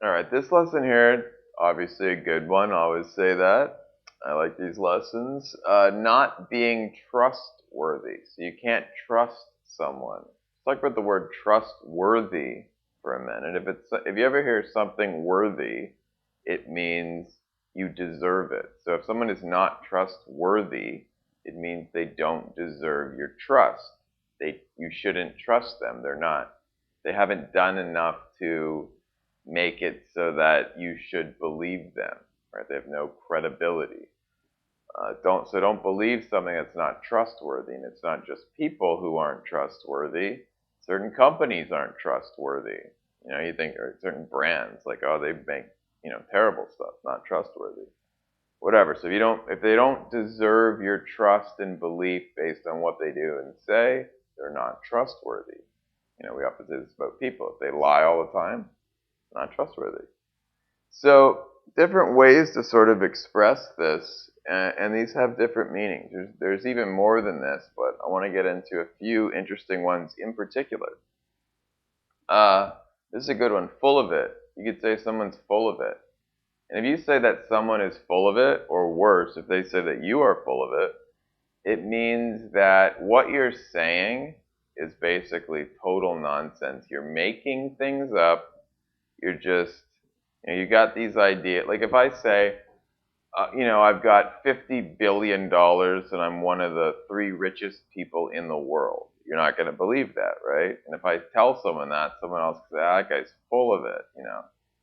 All right, this lesson here, obviously a good one. I always say that. I like these lessons. Not being trustworthy. So you can't trust someone. Let's talk about the word trustworthy for a minute. If you ever hear something worthy, it means you deserve it. So if someone is not trustworthy, it means they don't deserve your trust. You shouldn't trust them. They haven't done enough to make it so that you should believe them, right? They have no credibility. Don't believe something that's not trustworthy. And it's not just people who aren't trustworthy. Certain companies aren't trustworthy. You think, or certain brands, like, oh, they make, terrible stuff, not trustworthy. Whatever. So if they don't deserve your trust and belief based on what they do and say, they're not trustworthy. We often say this about people. If they lie all the time, not trustworthy. So different ways to sort of express this, and these have different meanings. There's even more than this, but I want to get into a few interesting ones in particular. This is a good one, full of it. You could say someone's full of it. And if you say that someone is full of it, or worse, if they say that you are full of it, it means that what you're saying is basically total nonsense. You're making things up. You're just, you got these ideas. Like if I say, I've got $50 billion and I'm one of the 3 richest people in the world. You're not going to believe that, right? And if I tell someone that, someone else can say, that guy's full of it,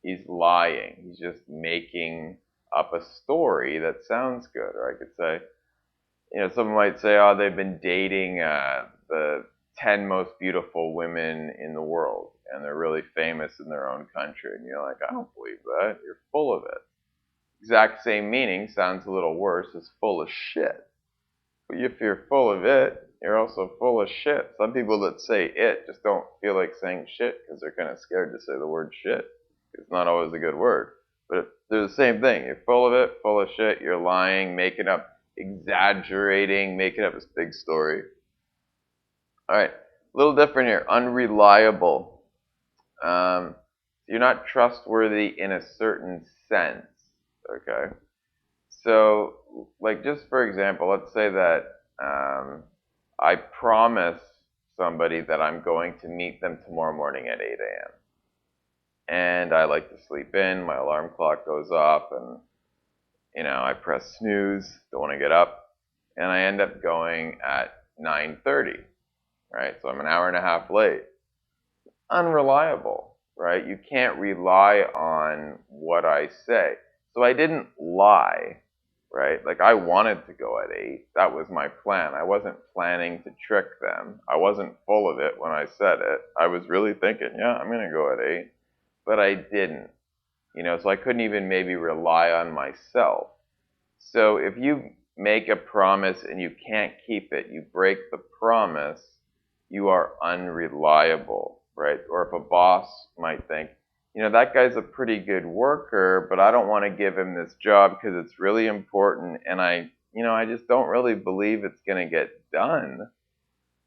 He's lying. He's just making up a story that sounds good. Or I could say, someone might say, oh, they've been dating the 10 most beautiful women in the world, and they're really famous in their own country. And you're like, I don't believe that. You're full of it. Exact same meaning, sounds a little worse, is full of shit. But if you're full of it, you're also full of shit. Some people that say it just don't feel like saying shit because they're kind of scared to say the word shit. It's not always a good word. But they're the same thing. You're full of it, full of shit. You're lying, making up, exaggerating, making up this big story. All right, a little different here. Unreliable. You're not trustworthy in a certain sense. Okay. So, like, just for example, let's say that I promise somebody that I'm going to meet them tomorrow morning at 8 a.m. And I like to sleep in, my alarm clock goes off, and, I press snooze, don't want to get up, and I end up going at 9:30, right? So I'm an hour and a half late. Unreliable, right? You can't rely on what I say. So I didn't lie, right? Like I wanted to go at 8. That was my plan. I wasn't planning to trick them. I wasn't full of it when I said it. I was really thinking, yeah, I'm going to go at 8. But I didn't, so I couldn't even maybe rely on myself. So if you make a promise and you can't keep it, you break the promise, you are unreliable, right? Or if a boss might think, that guy's a pretty good worker, but I don't want to give him this job because it's really important and I just don't really believe it's going to get done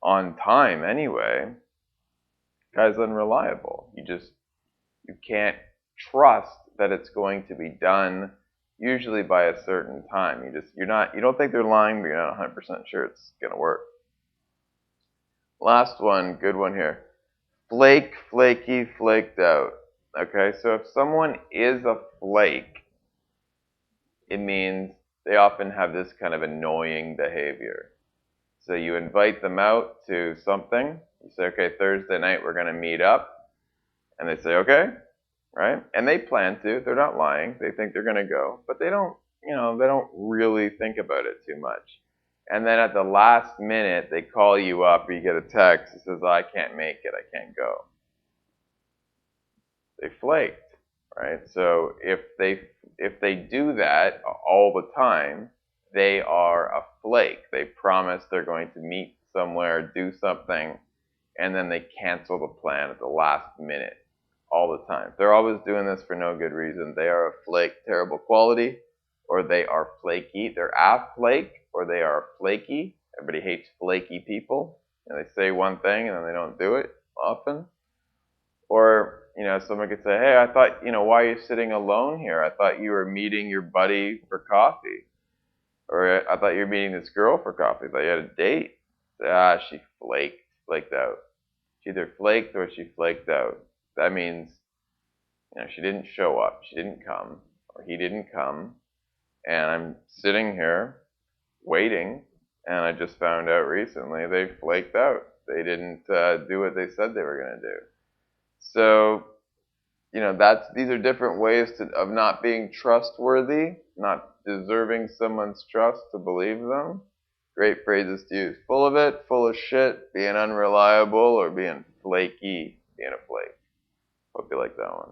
on time anyway. Guy's unreliable. You can't trust that it's going to be done usually by a certain time. You don't think they're lying, but you're not 100% sure it's going to work. Last one, good one here. Flake, flaky, flaked out. Okay, so if someone is a flake, it means they often have this kind of annoying behavior. So you invite them out to something. You say, okay, Thursday night we're going to meet up. And they say, okay, right? And they plan to. They're not lying. They think they're going to go. But they don't really think about it too much. And then at the last minute, they call you up or you get a text that says, oh, I can't make it. I can't go. They flaked, right? So if they do that all the time, they are a flake. They promise they're going to meet somewhere, do something, and then they cancel the plan at the last minute all the time. They're always doing this for no good reason. They are a flake, terrible quality, or they are flaky. They're a flake, or they are flaky. Everybody hates flaky people. They say one thing and then they don't do it often. Or, someone could say, hey, I thought, why are you sitting alone here? I thought you were meeting your buddy for coffee. Or I thought you were meeting this girl for coffee. I thought you had a date. She flaked out. She either flaked or she flaked out. That means, she didn't show up. She didn't come. Or he didn't come. And I'm sitting here waiting. And I just found out recently they flaked out. They didn't do what they said they were going to do. So, these are different ways of not being trustworthy, not deserving someone's trust to believe them. Great phrases to use. Full of it, full of shit, being unreliable, or being flaky, being a flake. Hope you like that one.